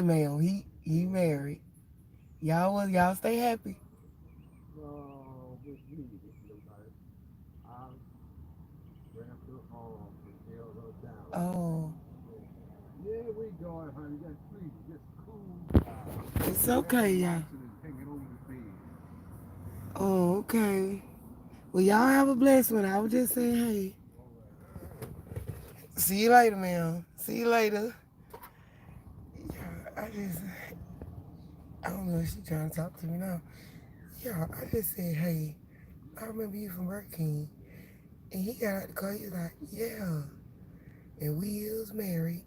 ma'am. He married. Y'all stay happy. With me, like, I grabbed her arm and held her down. Oh, Yeah, we going, honey. Just please, just cool down. it's Grab the okay, y'all. lotion and hang it over the bed. Oh, okay. Well, y'all have a blessed one. I was just saying, hey. All right. See you later, ma'am. See you later. Yeah, I don't know if she's trying to talk to me now. Yeah, I just said, hey, I remember you from Burger King. And he got out the car, he was like, yeah. And we was married.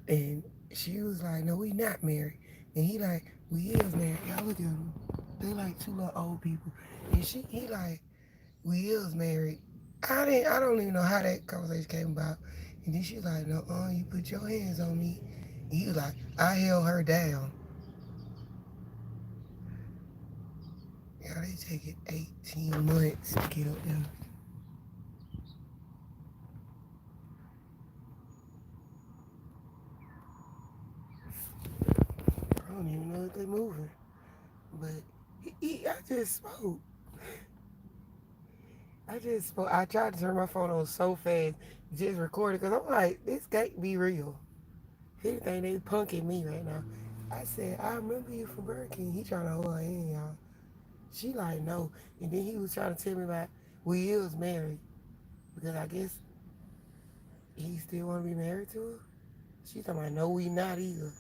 And she was like, no, we not married. And he like, we is married. Y'all look at them. They like two little old people. And he like, we is married. I don't even know how that conversation came about. And then she was like, no, you put your hands on me. And he was like, I held her down. Yeah, they take it 18 months to get up there. I don't even know if they moving. But I just spoke. I tried to turn my phone on so fast, just recorded, because I'm like, this can't be real. He think they punking me right now. I said, I remember you from Burger King. He trying to hold her hand, y'all. She like, no. And then he was trying to tell me about we is married. Because I guess he still want to be married to her. She talking about, no, we not either.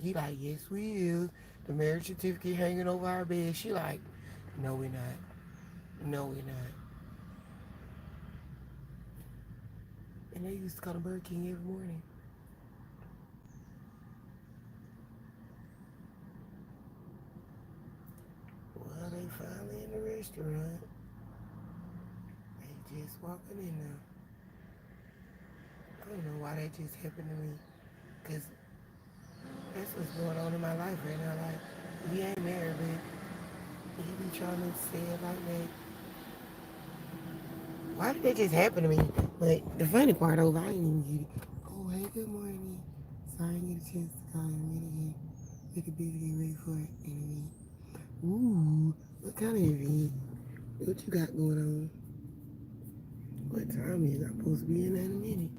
He like, yes, we is. The marriage certificate hanging over our bed. She like, no, we not. No, we not. And they used to go to Burger King every morning. Well, they finally in the restaurant. They just walking in there. I don't know why that just happened to me. Because that's what's going on in my life right now. Like, we ain't married, but he be trying to say it like that. Why did that just happen to me? But the funny part over, I didn't even get it. Oh, hey, good morning. Sorry I didn't get a chance to call you right again. We could busy getting ready for it in a minute. Ooh, what kind of event? What you got going on? What time is it? I'm supposed to be in there in a minute.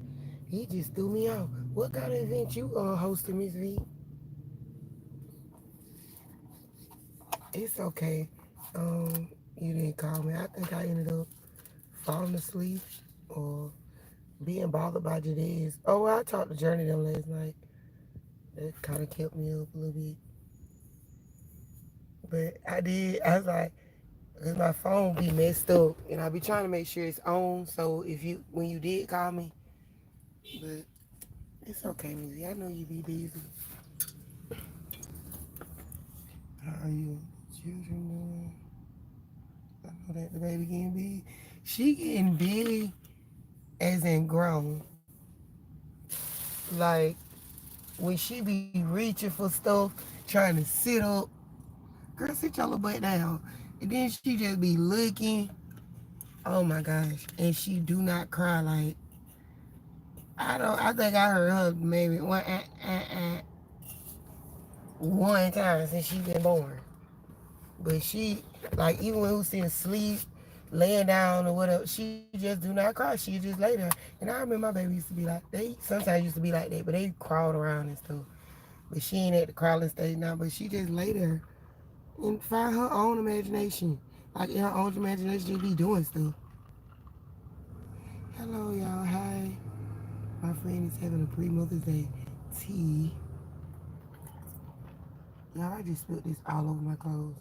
He just threw me off. What kind of event you hosting, Miss V? It's okay. You didn't call me. I think I ended up falling asleep or being bothered by Jadez. Oh, well, I talked to Journey them last night. That kind of kept me up a little bit. But I was like, cause my phone be messed up, and I be trying to make sure it's on. So when you did call me, but it's okay, Missy. I know you be busy. How are you children doing? I know that the baby getting big. She getting big as in grown. Like when she be reaching for stuff, trying to sit up. Girl, sit your little butt down. And then she just be looking. Oh my gosh. And she do not cry like I think I heard her maybe one time since she been born. But she like even when Lucy's asleep, laying down or whatever, she just do not cry. She just lay there. And I remember my baby used to be like they sometimes used to be like that, but they crawled around and stuff. But she ain't at the crawling stage now, but she just lay there and find her own imagination. Like in her own imagination, she be doing stuff. Hello, y'all. Hi. My friend is having a pre-Mother's Day tea. Y'all, I just spilled this all over my clothes.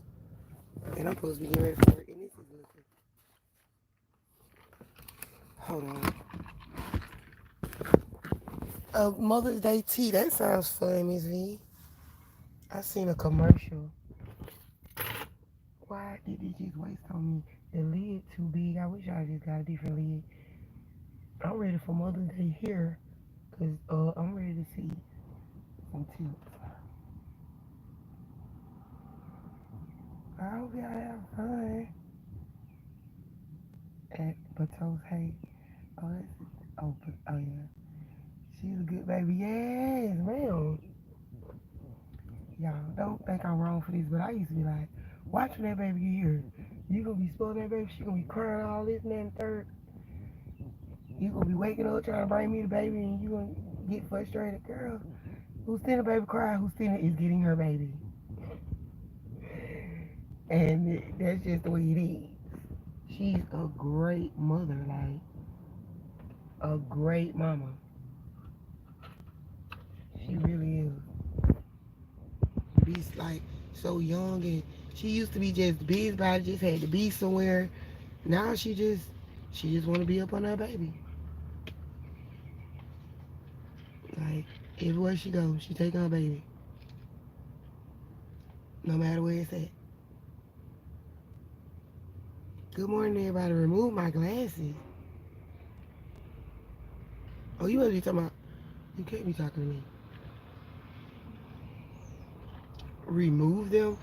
And I'm supposed to be getting ready for work. And this is looking. Hold on. Mother's Day tea. That sounds fun, Miss V. I seen a commercial. Why did they just waste on me? The lid too big. I wish I just got a different lid. I'm ready for Mother's Day here. Because I'm ready to see some tips. I hope y'all have fun at Bato's Hay. Oh, oh yeah. She's a good baby. Yes, ma'am. Y'all don't think I'm wrong for this, but I used to be like, watching that baby get here. You gonna be spoiling that baby. She gonna be crying all this and that and third. You gonna be waking up trying to bring me the baby, and you gonna get frustrated, girl. Who's seen a baby cry? Who's seen it is getting her baby, and that's just the way it is. She's a great mother, like a great mama. She really is. Be like so young, and she used to be just busybody, just had to be somewhere. Now she just want to be up on her baby. Like everywhere she goes, she take her baby, no matter where it's at. Good morning, everybody. Remove my glasses. Oh, you must be talking about. You can't be talking to me. Remove them.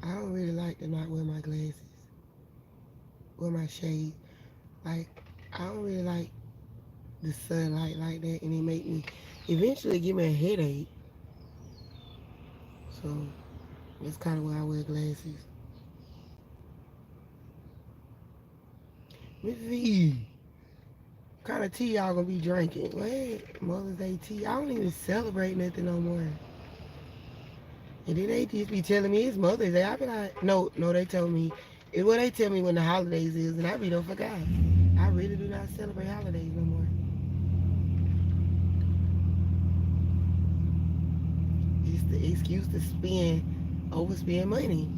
I don't really like to not wear my glasses, wear my shade. Like I don't really like the sunlight like that, and it make me eventually give me a headache. So that's kind of why I wear glasses. Miss V, what kind of tea y'all gonna be drinking? What? Mother's Day tea. I don't even celebrate nothing no more. And then they just be telling me it's Mother's Day. I be like, no, no, they tell me. It what they tell me when the holidays is, and I be don't forget. I really do not celebrate holidays no more. It's the excuse to overspend money.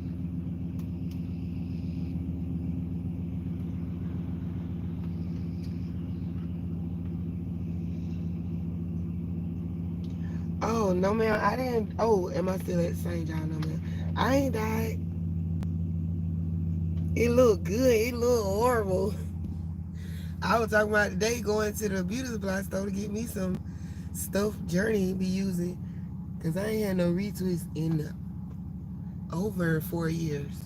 Oh no, man, I didn't. Oh, am I still at the same job? No, man, I ain't died. It looked good. It looked horrible. I was talking about today going to the beauty supply store to get me some stuff Journey be using, cause I ain't had no retwist in over 4 years.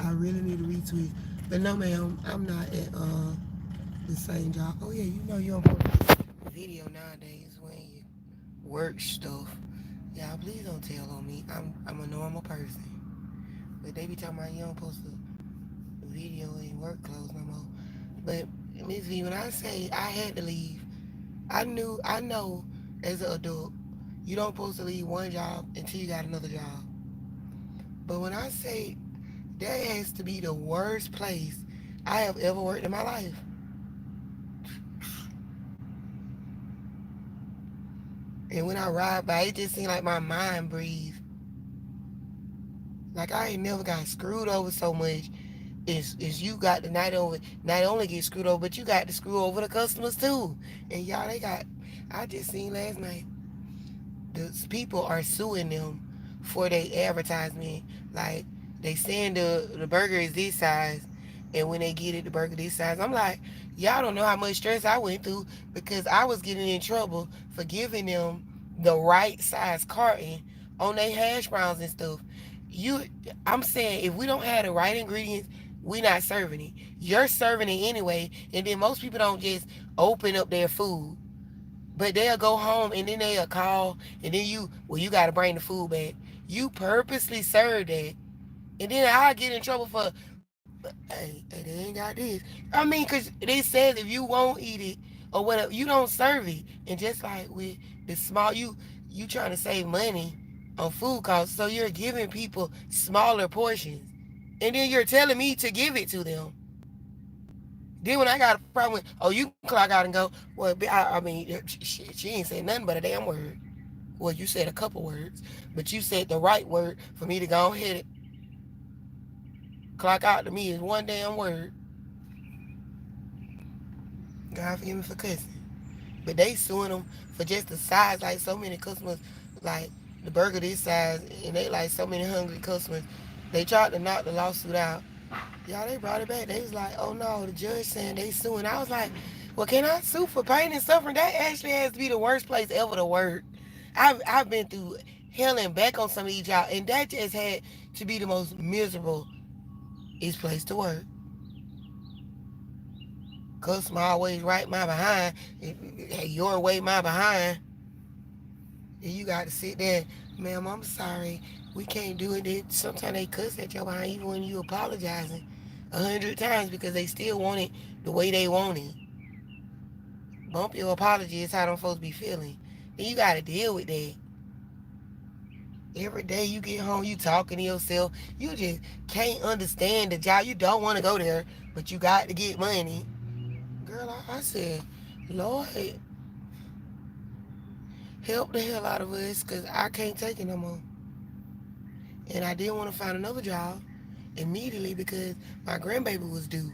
I really need a retweet. But no, ma'am, I'm not at the same job. Oh yeah, you know you don't post video nowadays when you work stuff. Y'all, please don't tell on me. I'm a normal person. But they be talking about you don't post a video in work clothes no more. But Miss V, when I say I had to leave, I know as an adult, you don't supposed to leave one job until you got another job. But when I say that has to be the worst place I have ever worked in my life. And when I ride by, it just seems like my mind breathes. Like I ain't never got screwed over so much. Is you got to not only get screwed over, but you got to screw over the customers too. And y'all, they got. I just seen last night the people are suing them for their advertisement. Like they saying the burger is this size, and when they get it, the burger this size. I'm like, y'all don't know how much stress I went through because I was getting in trouble for giving them the right size carton on their hash browns and stuff. You, I'm saying if we don't have the right ingredients, we not serving it. You're serving it anyway, and then most people don't just open up their food. But they'll go home and then they'll call and then you got to bring the food back. You purposely serve that. And then I get in trouble for, hey, they ain't got this. I mean, because they said if you won't eat it or whatever, you don't serve it. And just like with the small, you trying to save money on food costs. So you're giving people smaller portions. And then you're telling me to give it to them. Then when I got a problem with, oh, you can clock out and go, well, I mean, she ain't said nothing but a damn word. Well, you said a couple words, but you said the right word for me to go ahead and clock out to me is one damn word. God forgive me for cussing. But they suing them for just the size, like so many customers, like the burger this size, and they like so many hungry customers. They tried to knock the lawsuit out. Y'all, they brought it back. They was like, oh no, the judge saying they suing. I was like, well, can I sue for pain and suffering? That actually has to be the worst place ever to work. I've been through hailing back on some of these jobs, and that just had to be the most miserable is place to work. Customer always right my behind. Hey, your way my behind. And you got to sit there, ma'am, I'm sorry. We can't do it. Sometimes they cuss at your behind even when you apologizing 100 times because they still want it the way they want it. Bump your apology is how them folks be feeling. Then you got to deal with that. Every day you get home, you talking to yourself. You just can't understand the job. You don't want to go there, but you got to get money. Girl, I said, Lord, help the hell out of us because I can't take it no more. And I didn't want to find another job immediately because my grandbaby was due.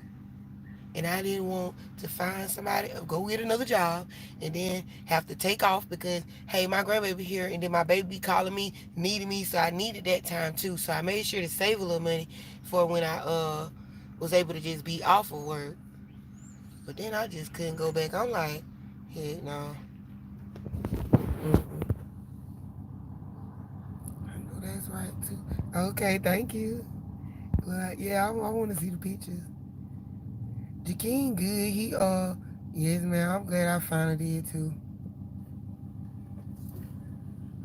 And I didn't want to find somebody or go get another job and then have to take off because, hey, my grandbaby here and then my baby calling me, needing me. So I needed that time too. So I made sure to save a little money for when I was able to just be off of work. But then I just couldn't go back. I'm like, heck no. Mm-mm. I know that's right too. Okay, thank you. But yeah, I want to see the pictures. Jakeem good. Yes, man. I'm glad I finally did too.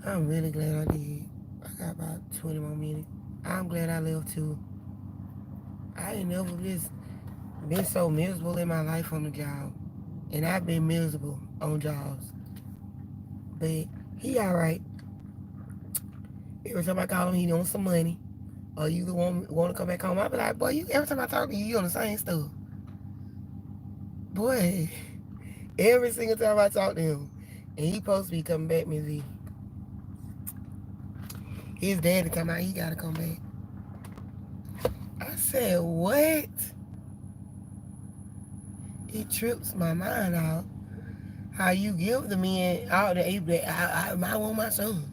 I'm really glad I did. I got about 20 more minutes. I'm glad I left too. I ain't never just been so miserable in my life on the job. And I've been miserable on jobs. But he alright. Every time I call him, he wants some money. Or you the one want to come back home. I be like, boy, every time I talk to you, you on the same stuff. Boy, every single time I talk to him. And he supposed to be coming back, Miss V. His daddy come out, he gotta come back. I said, what? It trips my mind out. How you give the men all the I want my son.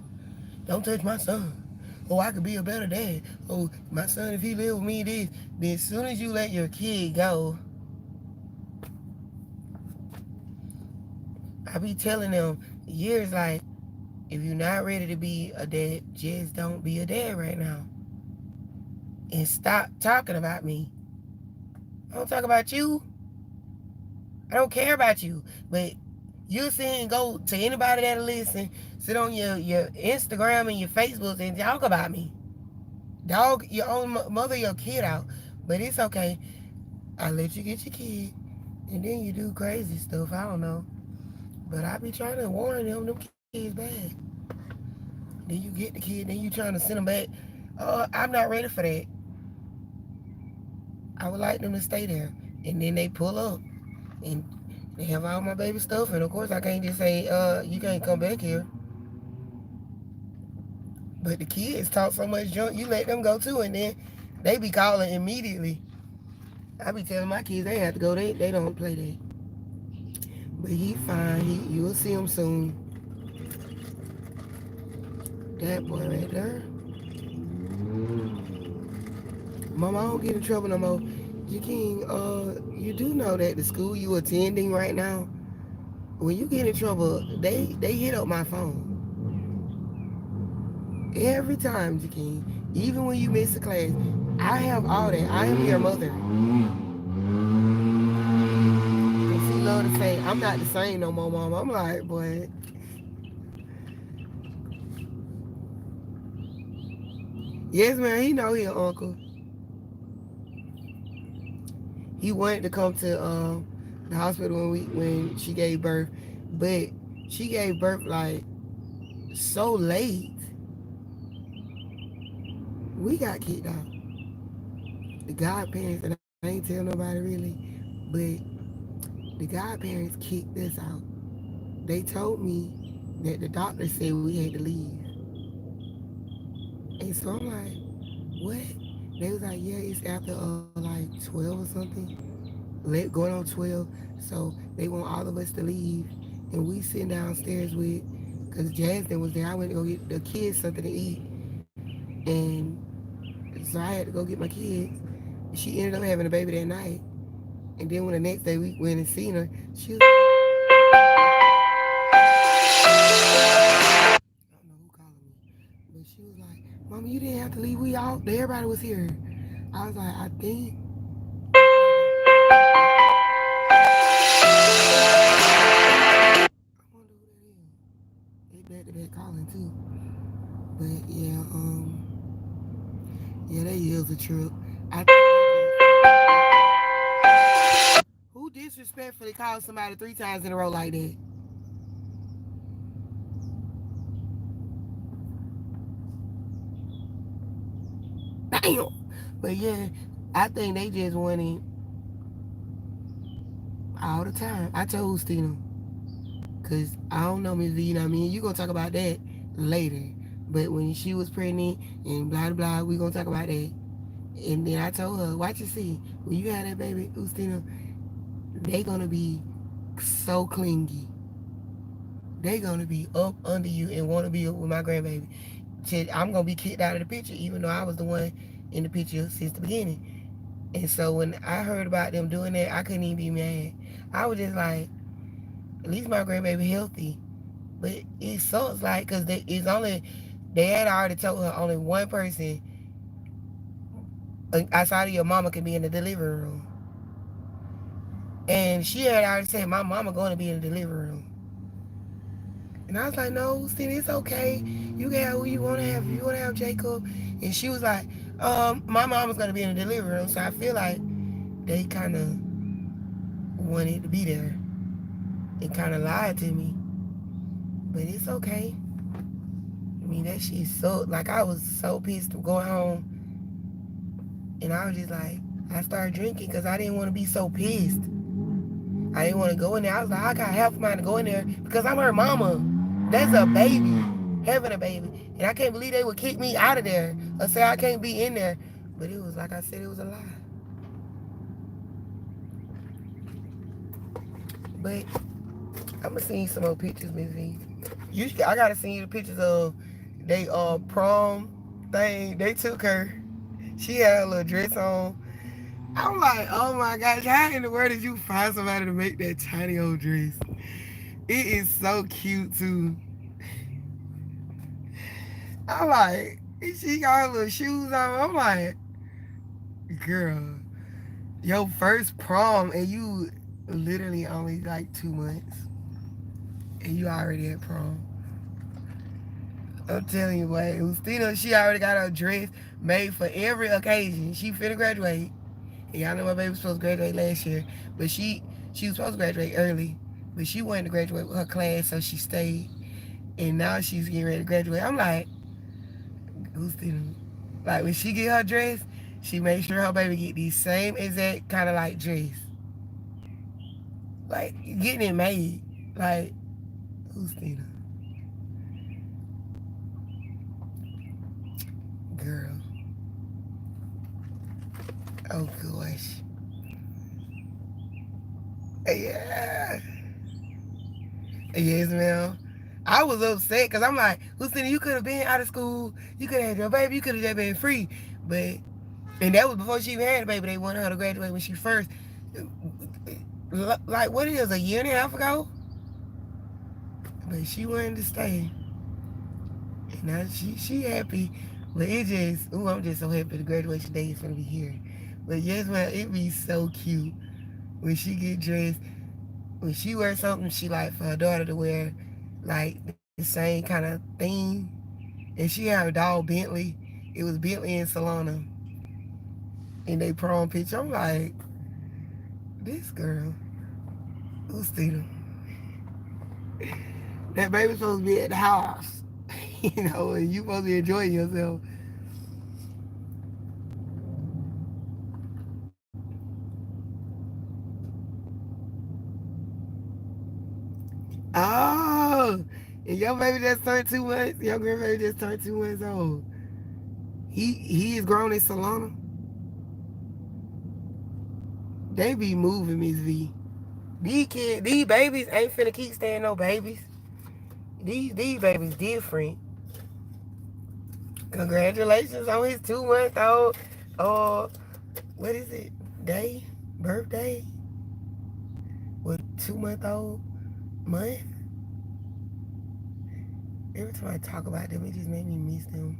Don't touch my son. Oh, I could be a better dad. Oh, my son, if he live with me, this. Then as soon as you let your kid go, I be telling them years like, if you're not ready to be a dad, just don't be a dad right now. And stop talking about me. I don't talk about you. I don't care about you. But you sit and go to anybody that'll listen, sit on your Instagram and your Facebook and talk about me. Dog your own mother, your kid out. But it's okay. I let you get your kid. And then you do crazy stuff. I don't know. But I be trying to warn them kids bad. Then you get the kid, then you trying to send them back. I'm not ready for that. I would like them to stay there. And then they pull up. And they have all my baby stuff. And of course, I can't just say, you can't come back here. But the kids talk so much junk, you let them go too. And then they be calling immediately. I be telling my kids they have to go. They don't play that. But he fine. You will see him soon. That boy right there. Mama, I don't get in trouble no more. Jakeem, you do know that the school you attending right now, when you get in trouble, they hit up my phone. Every time, Jakeem. Even when you miss a class. I have all that. I am your mother. And she love to say, I'm not the same no more, mom. I'm like, boy. Yes, man, he know he an uncle. He wanted to come to the hospital when she gave birth, but she gave birth like so late. We got kicked out. The godparents, and I ain't tell nobody really, but the godparents kicked us out. They told me that the doctor said we had to leave, and so I'm like, what? They was like, yeah, it's after like 12 or something. Going on 12. So they want all of us to leave. And we sitting downstairs with, because Jasmine was there. I went to go get the kids something to eat. And so I had to go get my kids. She ended up having a baby that night. And then when the next day we went and seen her, she was, I don't know who calling me. Luckily, we all everybody was here. I was like, I think I wonder who that is. They back to back calling too. But yeah, yeah, that is a trip. I think who disrespectfully called somebody 3 times in a row like that? Damn. But yeah, I think they just want it all the time. I told Stina, cause I don't know Miss V, you know what I mean? You gonna talk about that later. But when she was pregnant and blah blah, we gonna talk about that. And then I told her, watch and see. When you have that baby, Ustina, they gonna be so clingy. They gonna be up under you and wanna be up with my grandbaby. I'm gonna be kicked out of the picture, even though I was the one in the picture since the beginning. And so when I heard about them doing that, I couldn't even be mad. I was just like, at least my grandbaby healthy. But it sucks, like, cause it's only they had already told her only one person outside of your mama can be in the delivery room. And she had already said, my mama going to be in the delivery room. And I was like, no, see, it's okay. You can have who you want to have. If you want to have Jacob. And she was like, my mama's going to be in the delivery room. So I feel like they kind of wanted to be there and kind of lied to me. But it's okay. I mean, that shit sucked. Like, I was so pissed going home. And I was just like, I started drinking because I didn't want to be so pissed. I didn't want to go in there. I was like, I got half a mind to go in there because I'm her mama. That's a baby, having a baby. And I can't believe they would kick me out of there or say I can't be in there. But it was like I said, it was a lie. But I'm gonna send you some more pictures, Miss V. I gotta send you the pictures of they prom thing. They took her. She had a little dress on. I'm like, oh my gosh, how in the world did you find somebody to make that tiny old dress? It is so cute too. I'm like, she got her little shoes on. I'm like, girl, your first prom and you literally only like 2 months and you already at prom. I'm telling you what, Justina, she already got her dress made for every occasion. She finna graduate. And y'all know my baby was supposed to graduate last year, but she was supposed to graduate early, but she wanted to graduate with her class, so she stayed. And now she's getting ready to graduate. I'm like, Justina, like when she get her dress, she make sure her baby get the same exact kind of like dress. Like getting it made. Like, Justina, girl. Oh gosh. Yeah. Yes, ma'am. I was upset because I'm like, Justina, you could have been out of school. You could have had your baby. You could have just been free. But and that was before she even had a baby. They wanted her to graduate when she first. Like what it is, a year and a half ago. But she wanted to stay. And now she happy. But it just, ooh, I'm just so happy the graduation day is gonna be here. But yes, man, it be so cute when she get dressed. When she wears something she like for her daughter to wear, like the same kind of theme. And she had a dog Bentley. It was Bentley and Solana in they prom picture. I'm like, this girl, Ustina, that baby's supposed to be at the house. You know, and you supposed to be enjoying yourself. Oh, and your baby just turned 2 months. Your grandbaby just turned 2 months old. He is grown in Solana. They be moving, Miss V. These babies ain't finna keep staying no babies. These babies different. Congratulations on his 2 month old. Uh, what is it? Day, birthday, with 2 month old month. Every time I talk about them, it just made me miss them.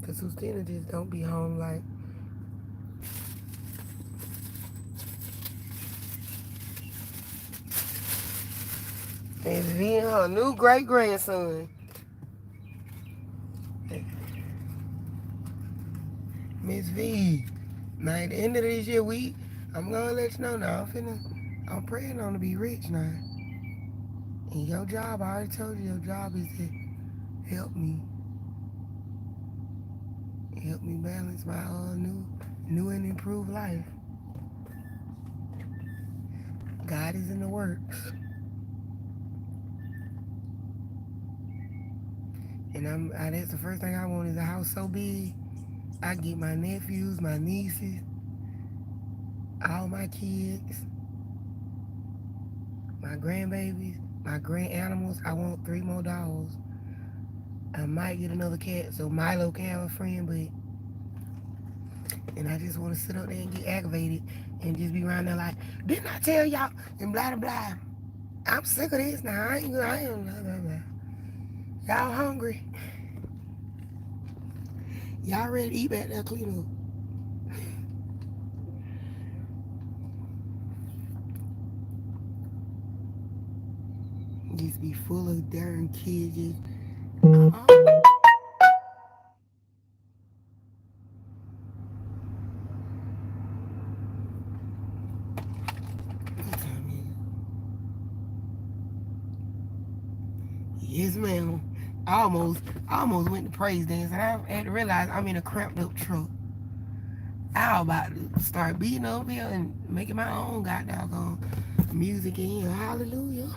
Cause Sustina just don't be home like Miss V and her new great grandson. Miss V. Now at the end of this year, I'm gonna let you know now. I'm praying on to be rich now. And your job, I already told you, your job is to help me, help me balance my new and improved life. God is in the works, and that's the first thing I want is a house so big I get my nephews, my nieces, all my kids, my grandbabies, my grand animals. I want 3 more dogs. I might get another cat so Milo can have a friend, and I just want to sit up there and get aggravated and just be around there like, didn't I tell y'all? And blah, blah, blah. I'm sick of this now. I ain't, blah, blah, blah. Y'all hungry? Y'all ready to eat back there, clean up? Just be full of darn kids. Oh, what time is it? Yes, ma'am. I almost went to praise dance, and I had to realize I'm in a cramped up truck. I was about to start beating up here and making my own goddamn music in here. Hallelujah.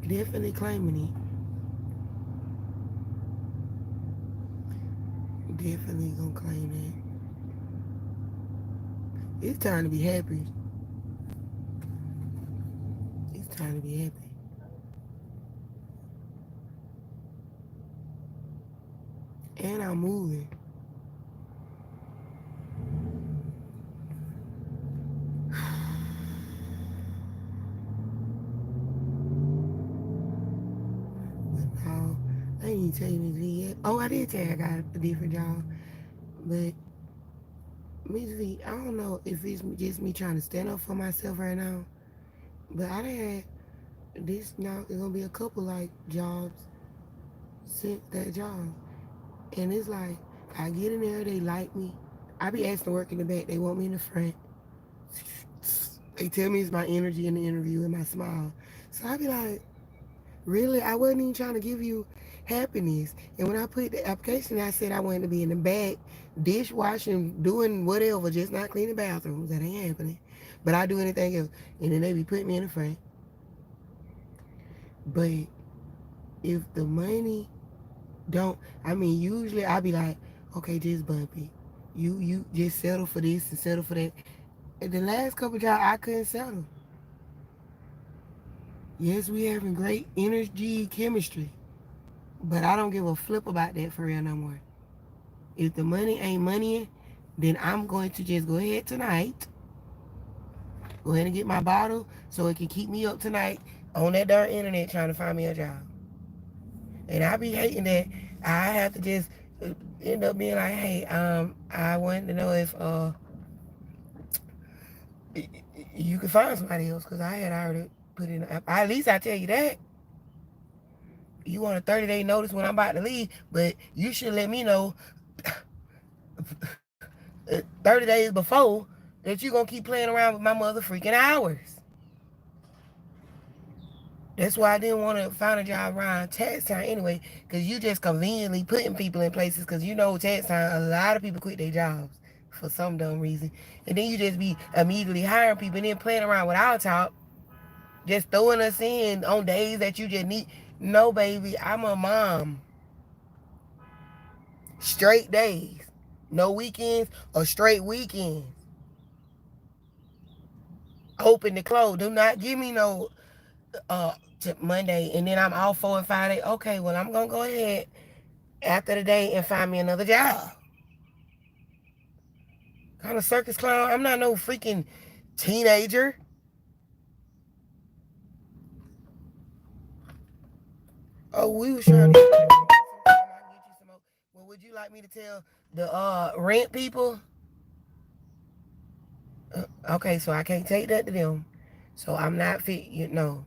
Definitely claiming it. Definitely gonna claim it. It's time to be happy. It's time to be happy. And I'm moving. But no, I ain't even tell you Miss V yet. Oh, I did tell you I got a different job. But Miss V, I don't know if it's just me trying to stand up for myself right now. But I done had this now. It's gonna be a couple like jobs since that job, and it's like I get in there, they like me. I be asked to work in the back, they want me in the front. They tell me it's my energy in the interview and my smile. So I be like, really? I wasn't even trying to give you happiness. And when I put the application, I said I wanted to be in the back, dishwashing, doing whatever, just not cleaning bathrooms. That ain't happening. But I do anything else. And then they be putting me in the front. But if the money don't, I mean, usually I be like, okay, just bump it. You just settle for this and settle for that. And the last couple jobs, I couldn't settle. Yes, we having great energy chemistry, but I don't give a flip about that for real no more. If the money ain't money, then I'm going to just go ahead tonight, go ahead and get my bottle so it can keep me up tonight on that darn internet trying to find me a job. And I be hating that I have to just end up being like, hey, I wanted to know if you could find somebody else because I had already put in. At least I tell you that you want a 30-day notice when I'm about to leave, but you should let me know 30 days before that you're gonna keep playing around with my mother freaking hours. That's why I didn't want to find a job around tax time anyway, because you just conveniently putting people in places because you know tax time, a lot of people quit their jobs for some dumb reason. And then you just be immediately hiring people and then playing around with our talk, just throwing us in on days that you just need. No, baby, I'm a mom. Straight days. No weekends or straight weekends. Open to close. Do not give me no to Monday and then I'm off 4 and 5 days. Okay, well I'm gonna go ahead after the day and find me another job. Kind of circus clown. I'm not no freaking teenager. Oh, we was trying to get you some more. Well, would you like me to tell the rent people? Okay, so I can't take that to them. So I'm not fit. You know,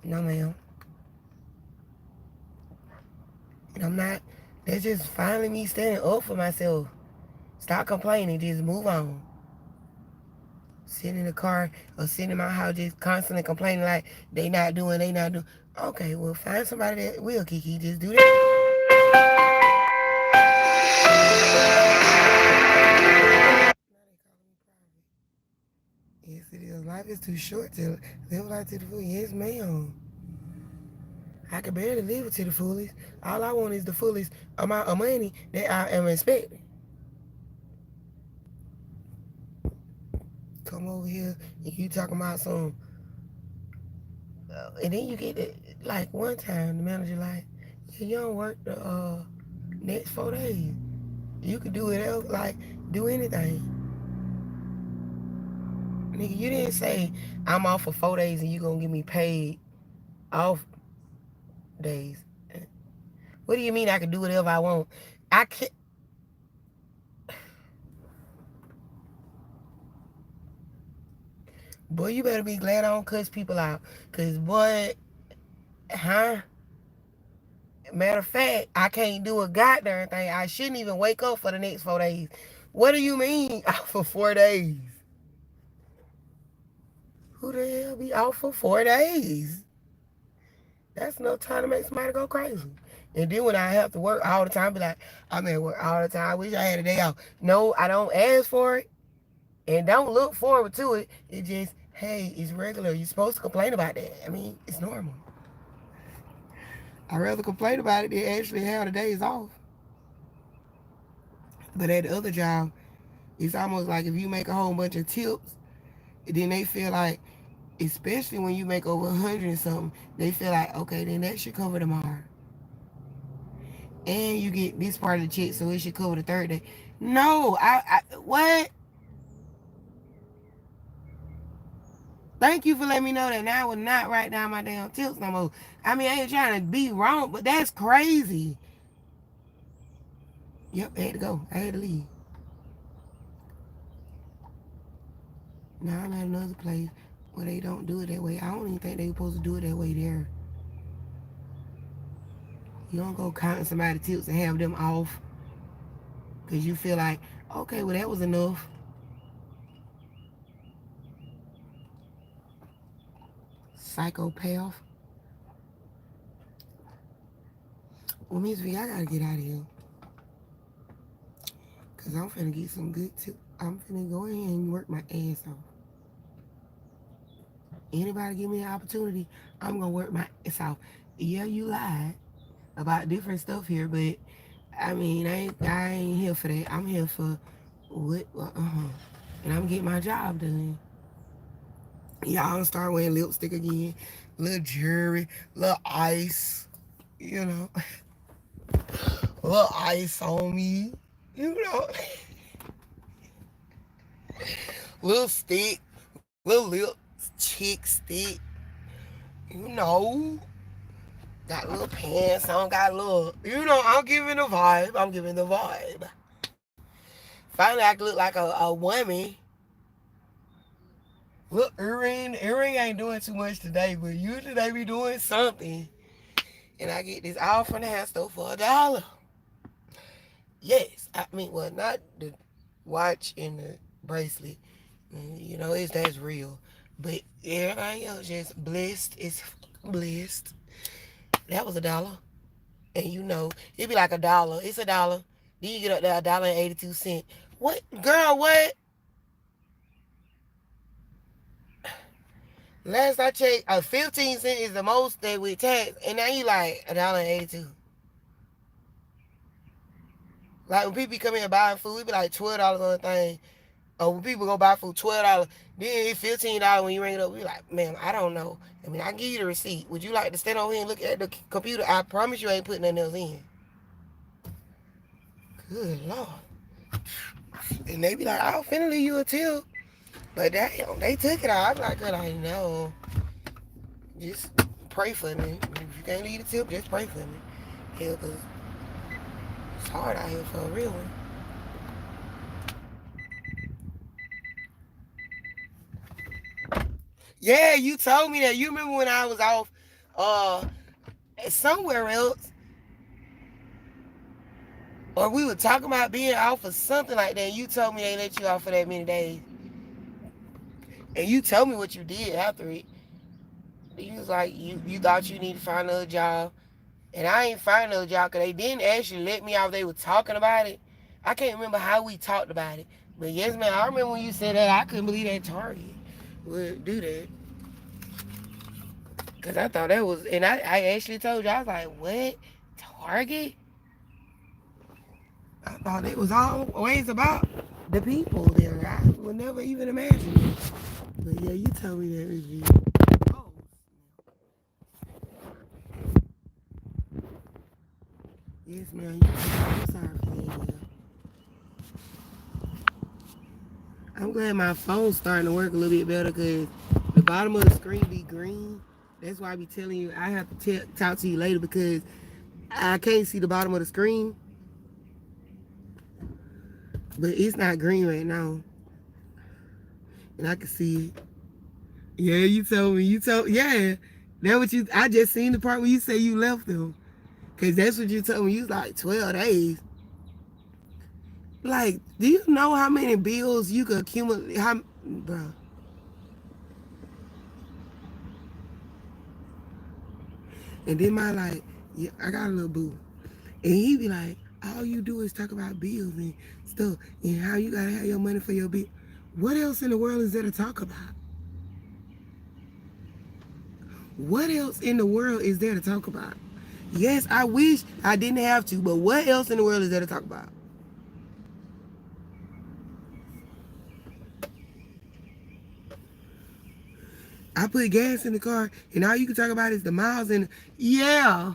no, ma'am. And I'm not. That's just finally me standing up for myself. Stop complaining. Just move on. Sitting in the car or sitting in my house just constantly complaining like they not doing. Okay, well, find somebody that will, Kiki. Just do that. Now they calling me private. Yes, it is. Life is too short to live life to the full. Yes, ma'am. I can barely live it to the fullest. All I want is the fullest amount of money that I am expecting. Come over here and you talking about some, and then you get it. Like one time, the manager like, yeah, you don't work the next 4 days. You could do it else, like do anything. Nigga, you didn't say I'm off for 4 days and you gonna give me paid off days. What do you mean I can do whatever I want? I can't. Boy, you better be glad I don't cuss people out. Cause boy, huh? Matter of fact, I can't do a goddamn thing. I shouldn't even wake up for the next 4 days. What do you mean out for 4 days? Who the hell be out for 4 days? That's no time to make somebody go crazy. And then when I have to work all the time, be like, I'm at work all the time. I wish I had a day off. No, I don't ask for it and don't look forward to it. It just, hey, it's regular. You're supposed to complain about that. I mean, it's normal. I'd rather complain about it than actually have the days off. But at the other job, it's almost like if you make a whole bunch of tips, then they feel like, especially when you make over 100 and something, they feel like, okay, then that should cover tomorrow. And you get this part of the check, so it should cover the third day. No, what? Thank you for letting me know that now I would not write down my damn tips no more. I mean, I ain't trying to be wrong, but that's crazy. Yep, I had to go. I had to leave. Now I'm at another place where they don't do it that way. I don't even think they supposed to do it that way there. You don't go counting somebody's tips and have them off because you feel like, okay, well, that was enough. Psychopath. Well, Miss V, I gotta get out of here. Because I'm finna get some good tips. I'm finna go ahead and work my ass off. Anybody give me an opportunity, I'm gonna work my ass off. Yeah, you lied about different stuff here, but I mean, I ain't here for that. I'm here for what, and I'm getting my job done. Y'all start wearing lipstick again, little jewelry, little ice, you know, little ice on me, you know, little stick, little lip chick stick, you know, got little pants on, got little, you know, I'm giving the vibe. I'm giving the vibe. Finally, I can look like a woman. Look, earring ain't doing too much today, but usually they be doing something. And I get this all from the hair store for $1. Yes, I mean, well, not the watch and the bracelet. You know, that's real. But everything else just blessed. It's blessed. That was $1. And you know, it be like $1. It's $1. Then you get up there $1.82. What, girl? What? Last I checked, 15 cents is the most that we tax, and now you like $1.82. Like when people come here buying food, it be like $12 on the thing. Or when people go buy food, $12. Then it's $15 when you ring it up. We like, man, I don't know. I mean, I can give you the receipt. Would you like to stand over here and look at the computer? I promise you ain't putting nothing else in. Good Lord. And they be like, I'll finna leave you a tip. But damn, they took it out. I'm like, good, I know. Just pray for me. If you can't leave the tip, just pray for me. Hell, cause hard out here for a real one. Yeah, you told me that. You remember when I was off uh somewhere else, or we were talking about being off or something like that. And you told me they let you off for that many days, and you told me what you did after it. You was like you thought you need to find another job, and I ain't find another job because they didn't actually let me off. They were talking about it. I can't remember how we talked about it, but yes, man, I remember when you said that. I couldn't believe that Target would do that. Cause I thought that was, and I actually told you, I was like, what? Target? I thought it was always about the people there. I would never even imagine it. But yeah, you told me that review. Oh, yes, man. I'm sorry for that. Yeah. I'm glad my phone's starting to work a little bit better because the bottom of the screen be green. That's why I be telling you I have to talk to you later because I can't see the bottom of the screen, but it's not green right now, and I can see it. Yeah, you told me. You told yeah. That what you. I just seen the part where you say you left them, cause that's what you told me. You was like 12 days. Like, do you know how many bills you could accumulate? How, bro? And then my like, yeah, I got a little boo, and he be like, all you do is talk about bills and stuff, and how you gotta have your money for your bill. What else in the world is there to talk about? What else in the world is there to talk about? Yes, I wish I didn't have to, but what else in the world is there to talk about? I put gas in the car, and all you can talk about is the miles and yeah,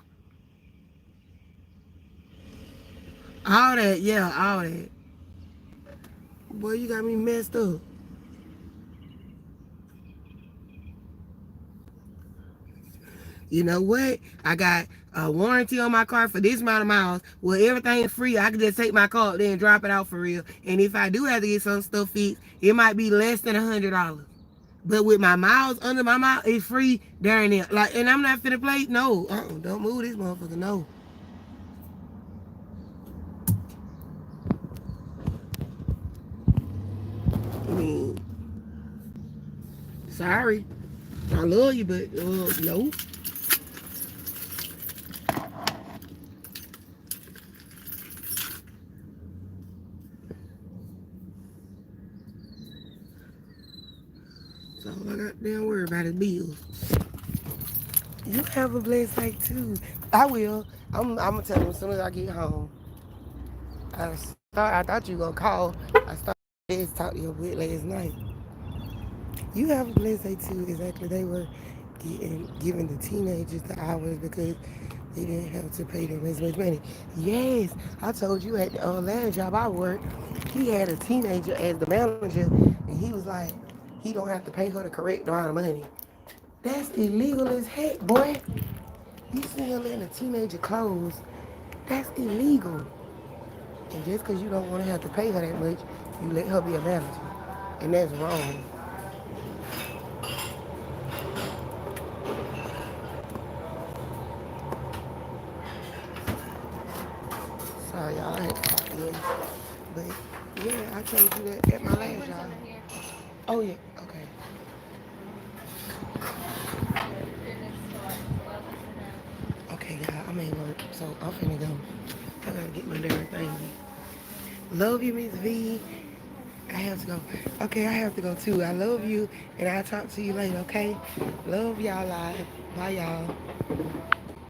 all that, yeah, all that. Boy, you got me messed up. You know what? I got a warranty on my car for this amount of miles. Well, everything free. I can just take my car up there and drop it out for real. And if I do have to get some stuff fixed, it might be less than $100. But with my miles under my mile, it's free there and there. Like, and I'm not finna play. No, don't move this motherfucker. No. I mean, sorry. I love you, but no. So all I got damn worry about is bills. You have a blessed day too. I will. I'm gonna tell him as soon as I get home. I thought you were gonna call. I started to talk to your bit last night. You have a blessed day too. Exactly. They were giving the teenagers the hours because they didn't have to pay them as much money. Yes, I told you at the last job I worked, he had a teenager as the manager, and he was like, he don't have to pay her the correct amount of money. That's illegal as heck, boy. You still letting a teenager close. That's illegal. And just because you don't want to have to pay her that much, you let her be a manager. And that's wrong. Sorry, y'all. I had to talk to you. But yeah, I told you that at my last job. Oh, yeah. Okay. Okay, y'all. I'm at work, so I'm finna go. I gotta get my damn thing. Love you, Miss V. I have to go. Okay, I have to go too. I love you, and I'll talk to you later, okay? Love y'all live. Bye, y'all.